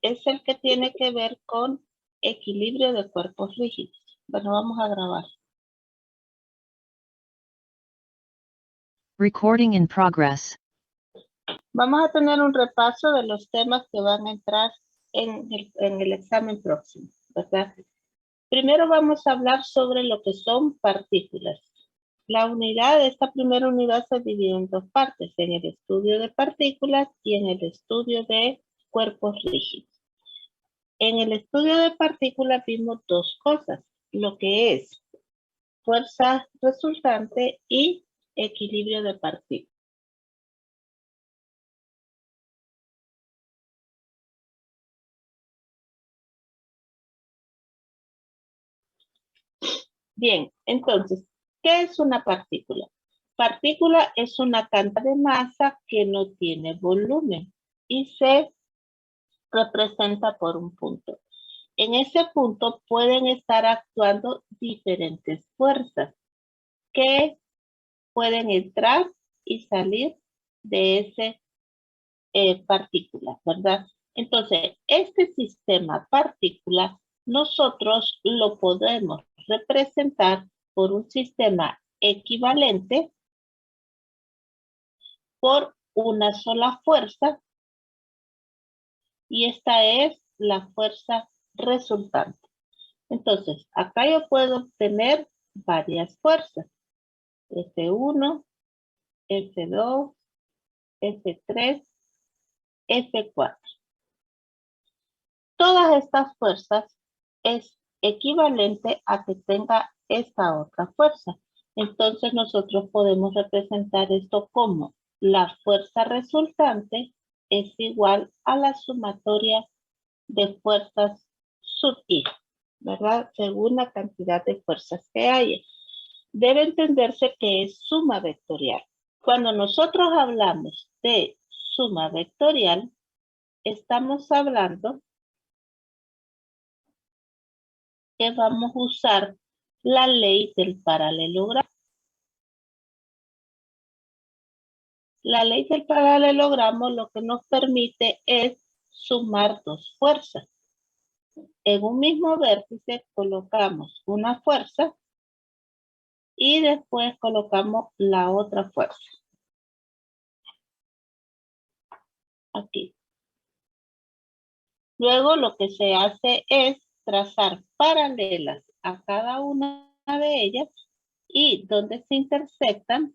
es el que tiene que ver con equilibrio de cuerpos rígidos. Bueno, vamos a grabar. Recording in progress. Vamos a tener un repaso de los temas que van a entrar en el examen próximo, ¿verdad? Primero vamos a hablar sobre lo que son partículas. Esta primera unidad se divide en dos partes, en el estudio de partículas y en el estudio de cuerpos rígidos. En el estudio de partículas vimos dos cosas, lo que es fuerza resultante y equilibrio de partículas. Bien, entonces, ¿qué es una partícula? Partícula es una cantidad de masa que no tiene volumen y se representa por un punto. En ese punto pueden estar actuando diferentes fuerzas que pueden entrar y salir de ese partícula, ¿verdad? Entonces, este sistema partícula nosotros lo podemos representar por un sistema equivalente por una sola fuerza y esta es la fuerza resultante. Entonces, acá yo puedo obtener varias fuerzas. F1, F2, F3, F4. Todas estas fuerzas es equivalente a que tenga esta otra fuerza. Entonces nosotros podemos representar esto como la fuerza resultante es igual a la sumatoria de fuerzas sub I, ¿verdad? Según la cantidad de fuerzas que haya. Debe entenderse que es suma vectorial. Cuando nosotros hablamos de suma vectorial, estamos hablando que vamos a usar la ley del paralelogramo. La ley del paralelogramo lo que nos permite es sumar dos fuerzas. En un mismo vértice colocamos una fuerza y después colocamos la otra fuerza. Aquí. Luego lo que se hace es trazar paralelas a cada una de ellas y donde se intersectan,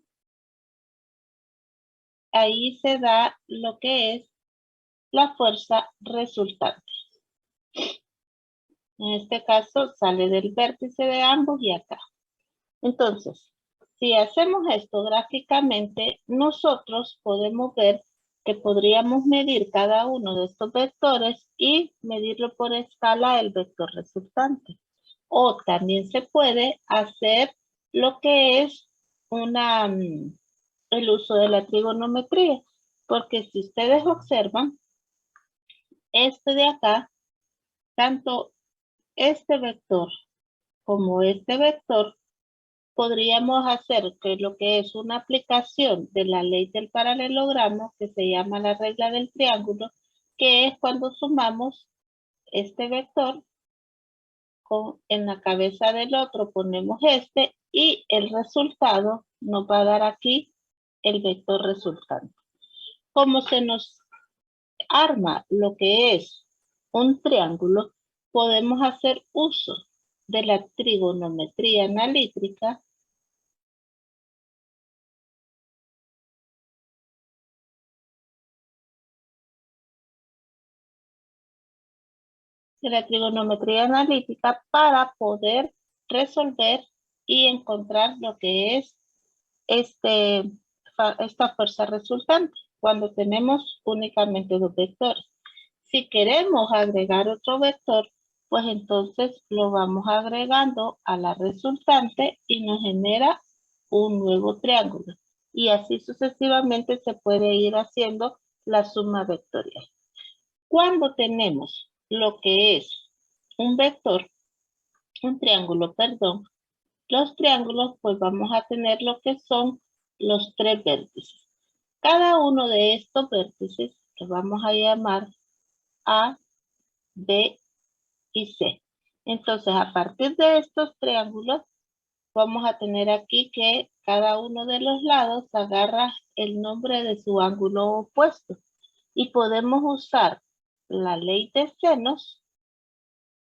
ahí se da lo que es la fuerza resultante. En este caso sale del vértice de ambos y acá. Entonces, si hacemos esto gráficamente, nosotros podemos ver que podríamos medir cada uno de estos vectores y medirlo por escala el vector resultante. O también se puede hacer lo que es el uso de la trigonometría. Porque si ustedes observan, este de acá, tanto este vector como este vector, podríamos hacer que lo que es una aplicación de la ley del paralelogramo, que se llama la regla del triángulo, que es cuando sumamos este vector en la cabeza del otro, ponemos este y el resultado nos va a dar aquí el vector resultante. Como se nos arma lo que es un triángulo, podemos hacer uso de la trigonometría analítica para poder resolver y encontrar lo que es esta fuerza resultante cuando tenemos únicamente dos vectores. Si queremos agregar otro vector, pues entonces lo vamos agregando a la resultante y nos genera un nuevo triángulo. Y así sucesivamente se puede ir haciendo la suma vectorial. Cuando tenemos lo que es un vector, un triángulo, perdón, los triángulos pues vamos a tener lo que son los tres vértices. Cada uno de estos vértices que vamos a llamar A, B y C. Entonces, a partir de estos triángulos, vamos a tener aquí que cada uno de los lados agarra el nombre de su ángulo opuesto. Y podemos usar la ley de senos,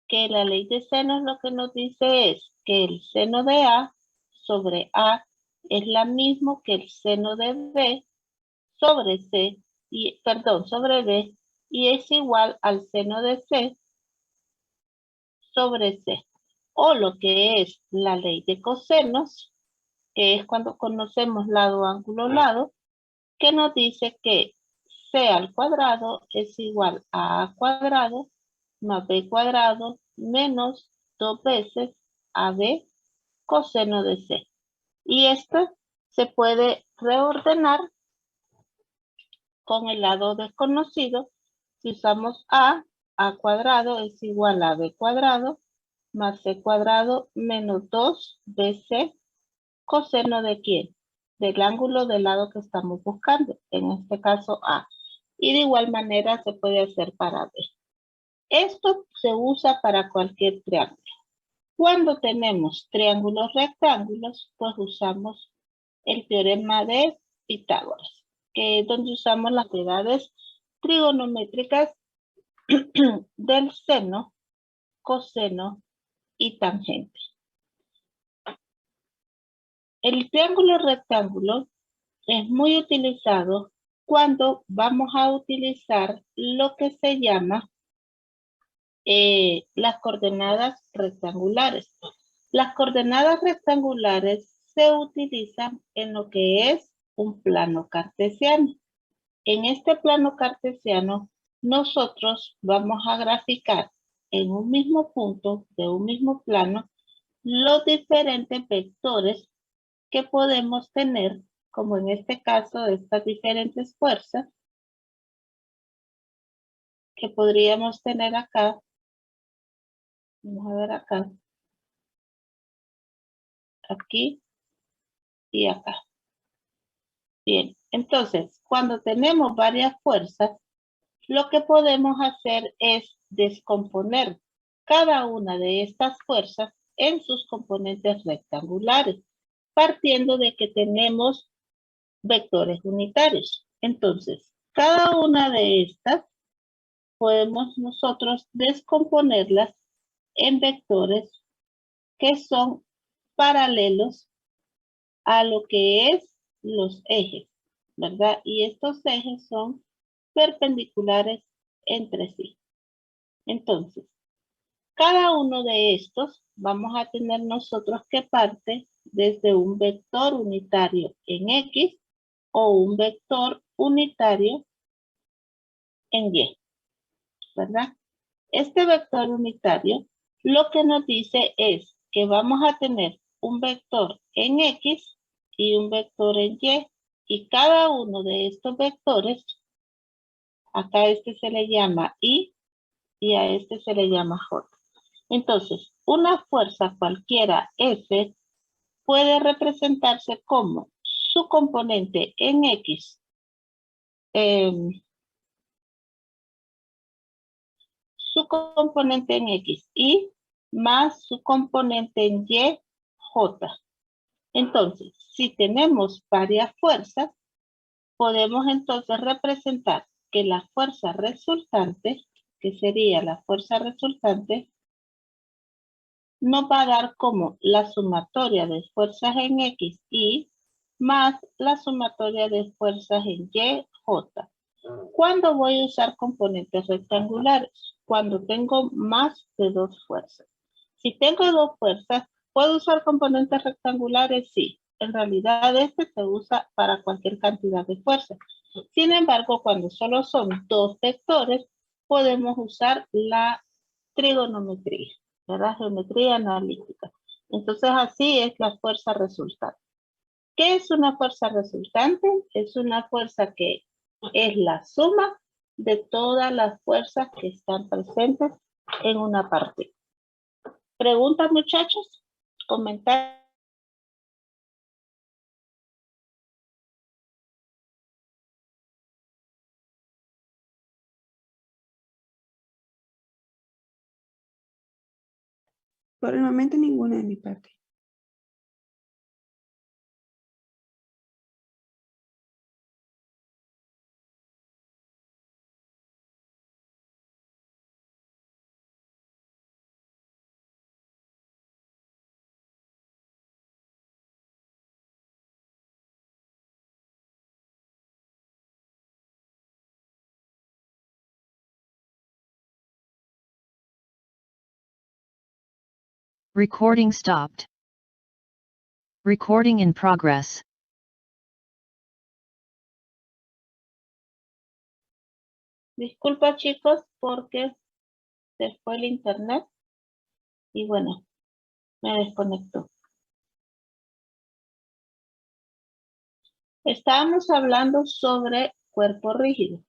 que la ley de senos lo que nos dice es que el seno de A sobre A es la mismo que el seno de B sobre C, sobre B, y es igual al seno de C sobre C. O lo que es la ley de cosenos, que es cuando conocemos lado, ángulo, lado, que nos dice que C al cuadrado es igual a A cuadrado más B cuadrado menos 2 veces AB coseno de C. Y esto se puede reordenar con el lado desconocido. Si usamos A cuadrado es igual a B cuadrado más C cuadrado menos 2BC coseno de ¿quién? Del ángulo del lado que estamos buscando, en este caso A. Y de igual manera se puede hacer para B. Esto se usa para cualquier triángulo. Cuando tenemos triángulos rectángulos, pues usamos el teorema de Pitágoras, que es donde usamos las propiedades trigonométricas del seno, coseno y tangente. El triángulo rectángulo es muy utilizado cuando vamos a utilizar lo que se llama las coordenadas rectangulares. Las coordenadas rectangulares se utilizan en lo que es un plano cartesiano. En este plano cartesiano, nosotros vamos a graficar en un mismo punto de un mismo plano los diferentes vectores que podemos tener, como en este caso, estas diferentes fuerzas que podríamos tener acá. Vamos a ver acá, aquí y acá. Bien, entonces, cuando tenemos varias fuerzas, lo que podemos hacer es descomponer cada una de estas fuerzas en sus componentes rectangulares, partiendo de que tenemos vectores unitarios. Entonces, cada una de estas podemos nosotros descomponerlas en vectores que son paralelos a lo que es los ejes, ¿verdad? Y estos ejes son perpendiculares entre sí. Entonces, cada uno de estos vamos a tener nosotros que parte desde un vector unitario en X o un vector unitario en Y, ¿verdad? Este vector unitario lo que nos dice es que vamos a tener un vector en X y un vector en y cada uno de estos vectores, acá este se le llama I y a este se le llama J. Entonces, una fuerza cualquiera F puede representarse como su componente en X, y más su componente en Y, J. Entonces, si tenemos varias fuerzas, podemos entonces representar que la fuerza resultante, que sería la fuerza resultante, nos va a dar como la sumatoria de fuerzas en X, Y, más la sumatoria de fuerzas en Y, J. ¿Cuándo voy a usar componentes rectangulares? Cuando tengo más de dos fuerzas. Si tengo dos fuerzas, ¿puedo usar componentes rectangulares? Sí. En realidad este se usa para cualquier cantidad de fuerzas. Sin embargo, cuando solo son dos vectores, podemos usar la trigonometría, la geometría analítica. Entonces así es la fuerza resultante. ¿Qué es una fuerza resultante? Es una fuerza que es la suma de todas las fuerzas que están presentes en una partícula. ¿Preguntas, muchachos? ¿Comentarios? Por el momento ninguna de mi parte. Recording stopped. Recording in progress. Disculpa chicos porque se fue el internet y bueno, me desconectó. Estábamos hablando sobre cuerpo rígido.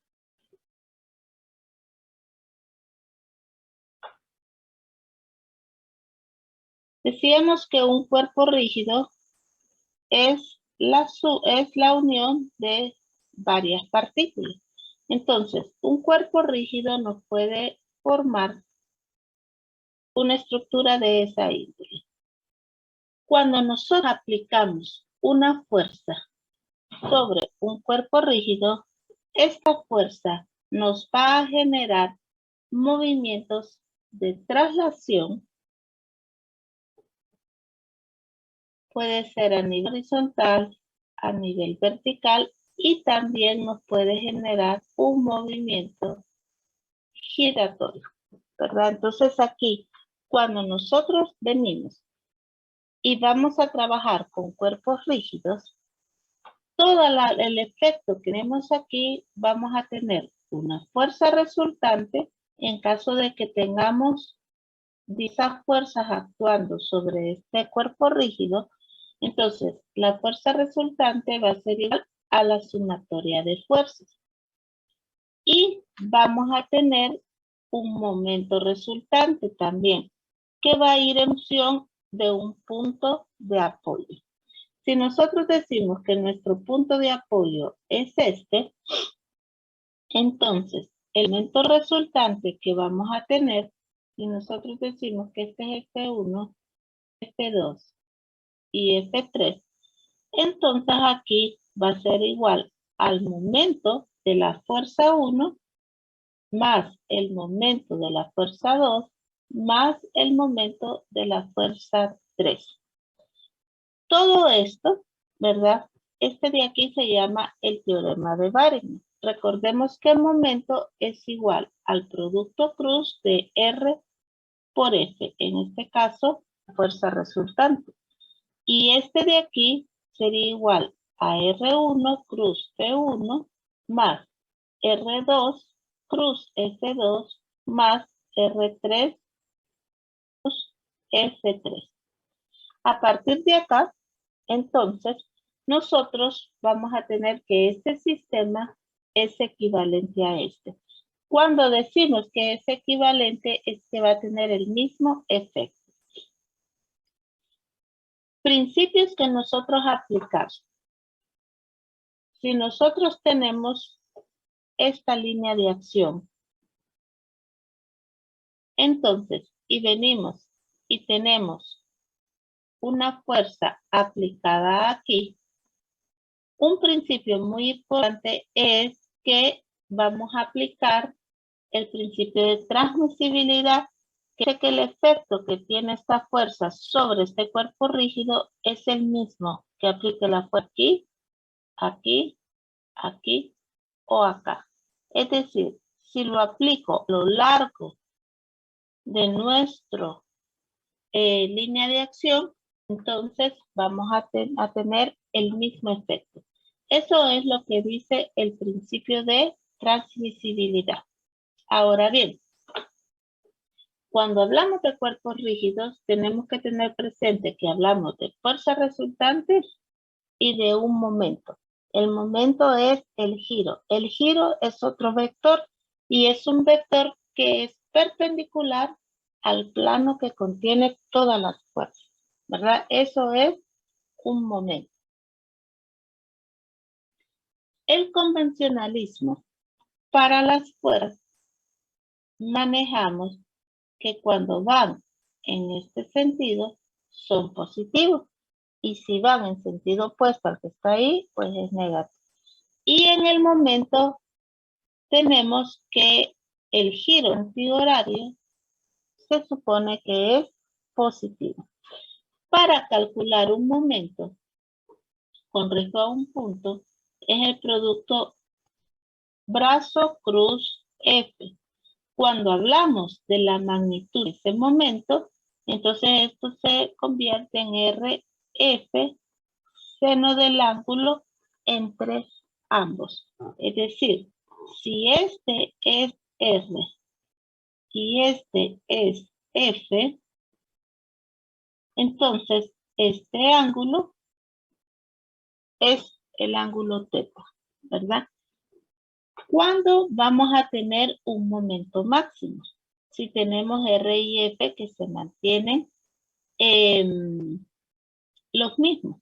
Decíamos que un cuerpo rígido es la unión de varias partículas. Entonces, un cuerpo rígido nos puede formar una estructura de esa índole. Cuando nosotros aplicamos una fuerza sobre un cuerpo rígido, esta fuerza nos va a generar movimientos de traslación. Puede ser a nivel horizontal, a nivel vertical y también nos puede generar un movimiento giratorio, ¿verdad? Entonces aquí, cuando nosotros venimos y vamos a trabajar con cuerpos rígidos, todo el efecto que tenemos aquí, vamos a tener una fuerza resultante en caso de que tengamos esas fuerzas actuando sobre este cuerpo rígido. Entonces, la fuerza resultante va a ser igual a la sumatoria de fuerzas. Y vamos a tener un momento resultante también, que va a ir en función de un punto de apoyo. Si nosotros decimos que nuestro punto de apoyo es este, entonces el momento resultante que vamos a tener, si nosotros decimos que este es F1, F2 y F3, entonces aquí va a ser igual al momento de la fuerza 1 más el momento de la fuerza 2 más el momento de la fuerza 3. Todo esto, ¿verdad? Este de aquí se llama el teorema de Waring. Recordemos que el momento es igual al producto cruz de R por F. En este caso, la fuerza resultante. Y este de aquí sería igual a R1 cruz P1 más R2 cruz F2 más R3 cruz F3. A partir de acá, entonces, nosotros vamos a tener que este sistema es equivalente a este. Cuando decimos que es equivalente, es que va a tener el mismo efecto. Principios que nosotros aplicamos. Si nosotros tenemos esta línea de acción, entonces, y venimos y tenemos una fuerza aplicada aquí, un principio muy importante es que vamos a aplicar el principio de transmisibilidad, que dice que el efecto que tiene esta fuerza sobre este cuerpo rígido es el mismo que aplique la fuerza aquí, aquí, aquí o acá. Es decir, si lo aplico a lo largo de nuestro línea de acción, entonces vamos a tener el mismo efecto. Eso es lo que dice el principio de transmisibilidad. Ahora bien, cuando hablamos de cuerpos rígidos, tenemos que tener presente que hablamos de fuerza resultante y de un momento. El momento es el giro. El giro es otro vector y es un vector que es perpendicular al plano que contiene todas las fuerzas, ¿verdad? Eso es un momento. El convencionalismo para las fuerzas manejamos que cuando van en este sentido son positivos. Y si van en sentido opuesto al que está ahí, pues es negativo. Y en el momento tenemos que el giro antihorario se supone que es positivo. Para calcular un momento con respecto a un punto, es el producto brazo, cruz, F. Cuando hablamos de la magnitud de ese momento, entonces esto se convierte en RF, seno del ángulo entre ambos. Es decir, si este es R y este es F, entonces este ángulo es el ángulo teta, ¿verdad? ¿Cuándo vamos a tener un momento máximo? Si tenemos R y F que se mantienen los mismos.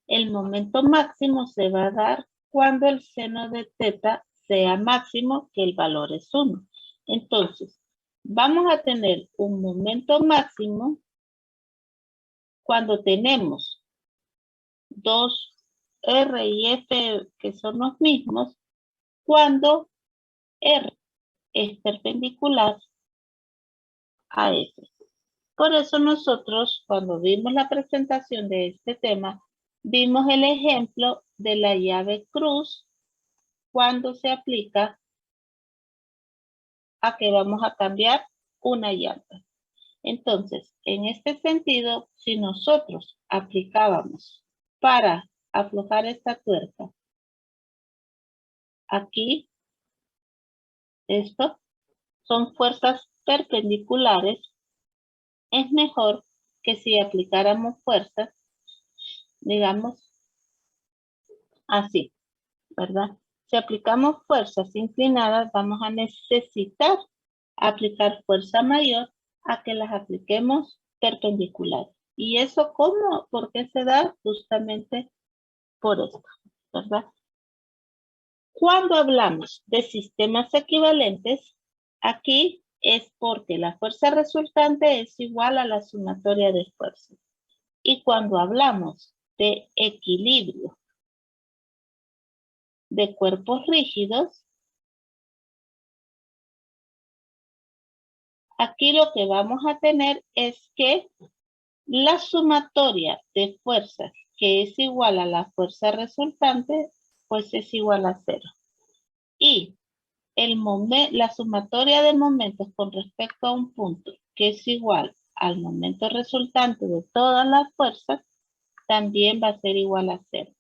El momento máximo se va a dar cuando el seno de teta sea máximo, que el valor es 1. Entonces, vamos a tener un momento máximo cuando tenemos dos R y F que son los mismos, cuando R es perpendicular a F. Por eso nosotros, cuando vimos la presentación de este tema, vimos el ejemplo de la llave cruz cuando se aplica a que vamos a cambiar una llanta. Entonces, en este sentido, si nosotros aplicábamos para aflojar esta tuerca, aquí, esto son fuerzas perpendiculares, es mejor que si aplicáramos fuerzas, digamos, así, ¿verdad? Si aplicamos fuerzas inclinadas, vamos a necesitar aplicar fuerza mayor a que las apliquemos perpendiculares. ¿Y eso cómo? ¿Por qué se da? Justamente por esto, ¿verdad? Cuando hablamos de sistemas equivalentes, aquí es porque la fuerza resultante es igual a la sumatoria de fuerzas. Y cuando hablamos de equilibrio de cuerpos rígidos, aquí lo que vamos a tener es que la sumatoria de fuerzas que es igual a la fuerza resultante, pues es igual a 0. Y la sumatoria de momentos con respecto a un punto que es igual al momento resultante de todas las fuerzas, también va a ser igual a 0.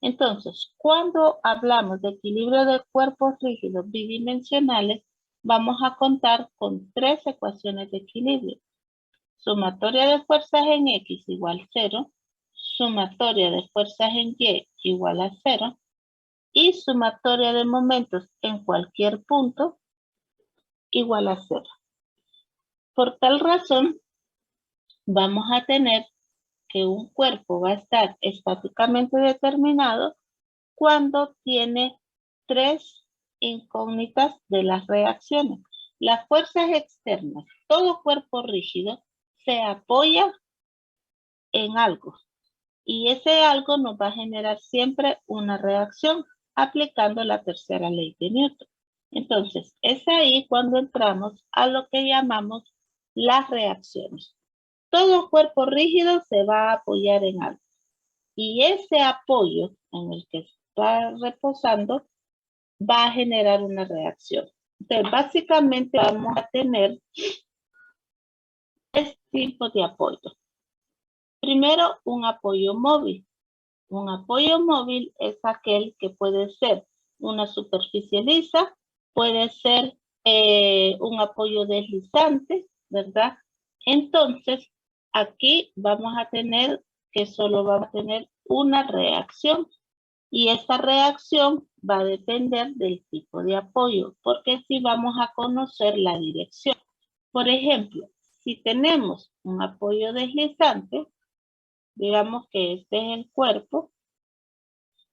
Entonces, cuando hablamos de equilibrio de cuerpos rígidos bidimensionales, vamos a contar con 3 ecuaciones de equilibrio. Sumatoria de fuerzas en X igual 0, sumatoria de fuerzas en Y igual a 0, y sumatoria de momentos en cualquier punto igual a 0. Por tal razón, vamos a tener que un cuerpo va a estar estáticamente determinado cuando tiene 3 incógnitas de las reacciones. Las fuerzas externas, todo cuerpo rígido se apoya en algo y ese algo nos va a generar siempre una reacción aplicando la tercera ley de Newton. Entonces, es ahí cuando entramos a lo que llamamos las reacciones. Todo cuerpo rígido se va a apoyar en algo y ese apoyo en el que está reposando va a generar una reacción. Entonces, básicamente vamos a tener 3 tipos de apoyo. Primero, un apoyo móvil. Un apoyo móvil es aquel que puede ser una superficie lisa, puede ser un apoyo deslizante, ¿verdad? Entonces, aquí vamos a tener que solo vamos a tener una reacción y esa reacción va a depender del tipo de apoyo, porque si vamos a conocer la dirección. Por ejemplo, si tenemos un apoyo deslizante, digamos que este es el cuerpo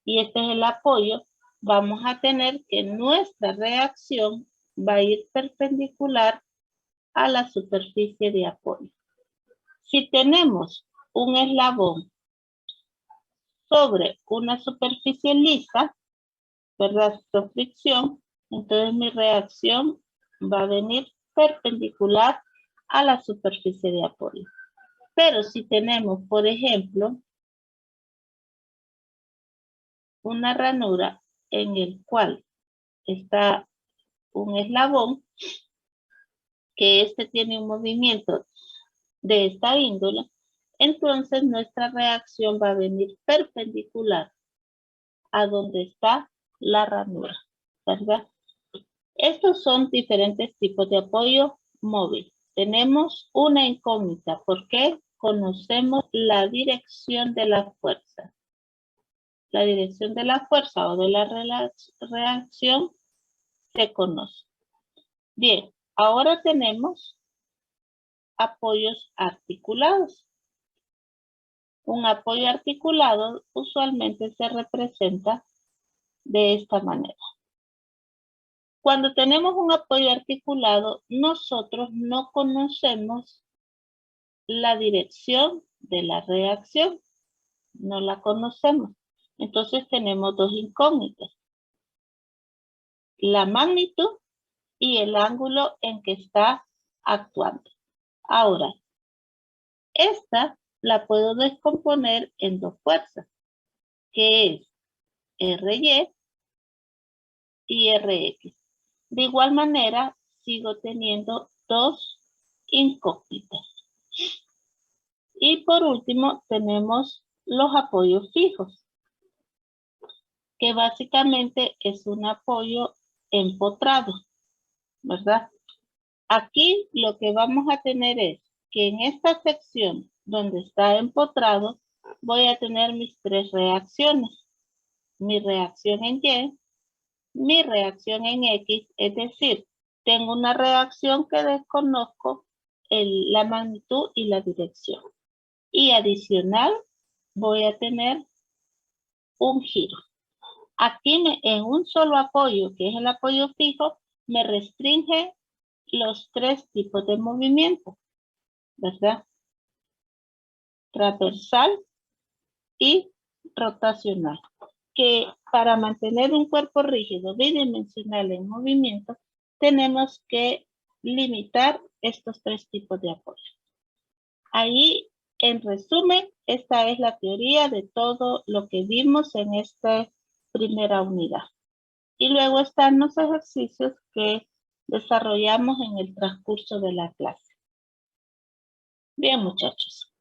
y este es el apoyo, vamos a tener que nuestra reacción va a ir perpendicular a la superficie de apoyo. Si tenemos un eslabón sobre una superficie lisa, ¿verdad? Con fricción, entonces mi reacción va a venir perpendicular a la superficie de apoyo. Pero si tenemos, por ejemplo, una ranura en el cual está un eslabón, que este tiene un movimiento de esta índole, entonces nuestra reacción va a venir perpendicular a donde está la ranura, ¿verdad? Estos son diferentes tipos de apoyo móvil. Tenemos una incógnita porque conocemos la dirección de la fuerza. La dirección de la fuerza o de la reacción se conoce. Bien, ahora tenemos apoyos articulados. Un apoyo articulado usualmente se representa de esta manera. Cuando tenemos un apoyo articulado, nosotros no conocemos la dirección de la reacción. No la conocemos. Entonces tenemos dos incógnitas. La magnitud y el ángulo en que está actuando. Ahora, esta la puedo descomponer en dos fuerzas, que es RY y RX. De igual manera, sigo teniendo dos incógnitas. Y por último, tenemos los apoyos fijos, que básicamente es un apoyo empotrado, ¿verdad? Aquí lo que vamos a tener es que en esta sección donde está empotrado, voy a tener mis tres reacciones. Mi reacción en Y, mi reacción en X, es decir, tengo una reacción que desconozco la magnitud y la dirección. Y adicional, voy a tener un giro. Aquí en un solo apoyo, que es el apoyo fijo, me restringe los tres tipos de movimiento, ¿verdad? Transversal y rotacional. Que para mantener un cuerpo rígido bidimensional en movimiento, tenemos que limitar estos tres tipos de apoyo. Ahí, en resumen, esta es la teoría de todo lo que vimos en esta primera unidad. Y luego están los ejercicios que desarrollamos en el transcurso de la clase. Bien, muchachos.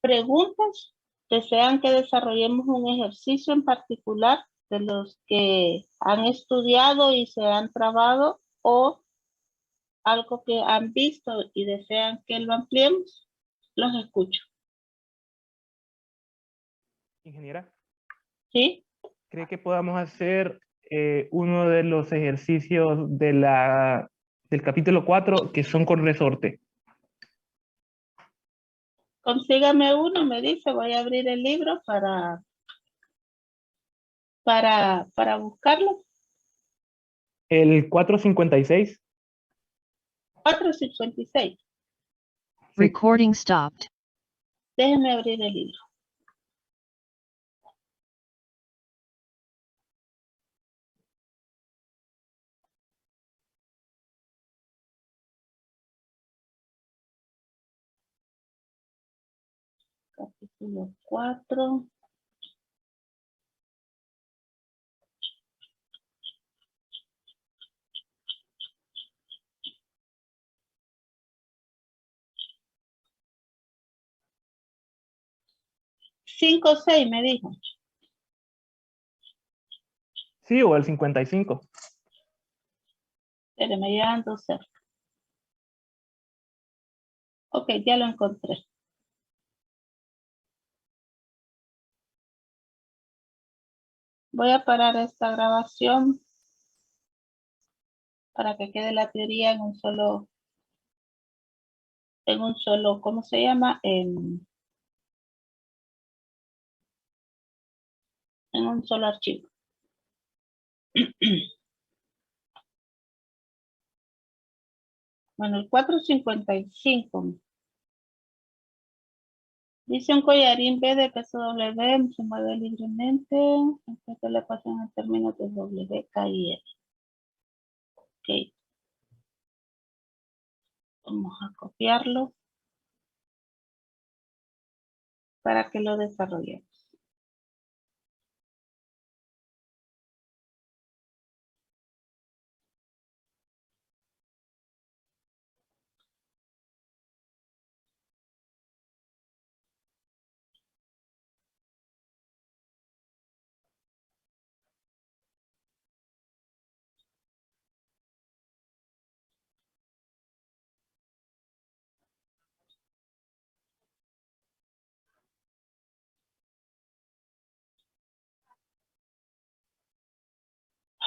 ¿Preguntas? ¿Desean que desarrollemos un ejercicio en particular de los que han estudiado y se han trabado o algo que han visto y desean que lo ampliemos? Los escucho. Ingeniera, ¿Sí? ¿cree que podamos hacer uno de los ejercicios del capítulo 4 que son con resorte? Consígame uno y me dice, voy a abrir el libro para buscarlo. El 456. 456. Recording stopped. Déjenme abrir el libro. Capítulo 4. Cinco, 6 me dijo. Sí, o el 55. Pero me llevan dos cerca. Ok, ya lo encontré. Voy a parar esta grabación para que quede la teoría en un solo, ¿cómo se llama? En un solo archivo. Bueno, el 455 Dice un collarín B de peso W, se mueve libremente. Esto le pasa en el término de W, K y L. Ok. Vamos a copiarlo para que lo desarrollemos.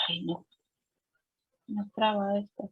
Ay, no. Me traba esto.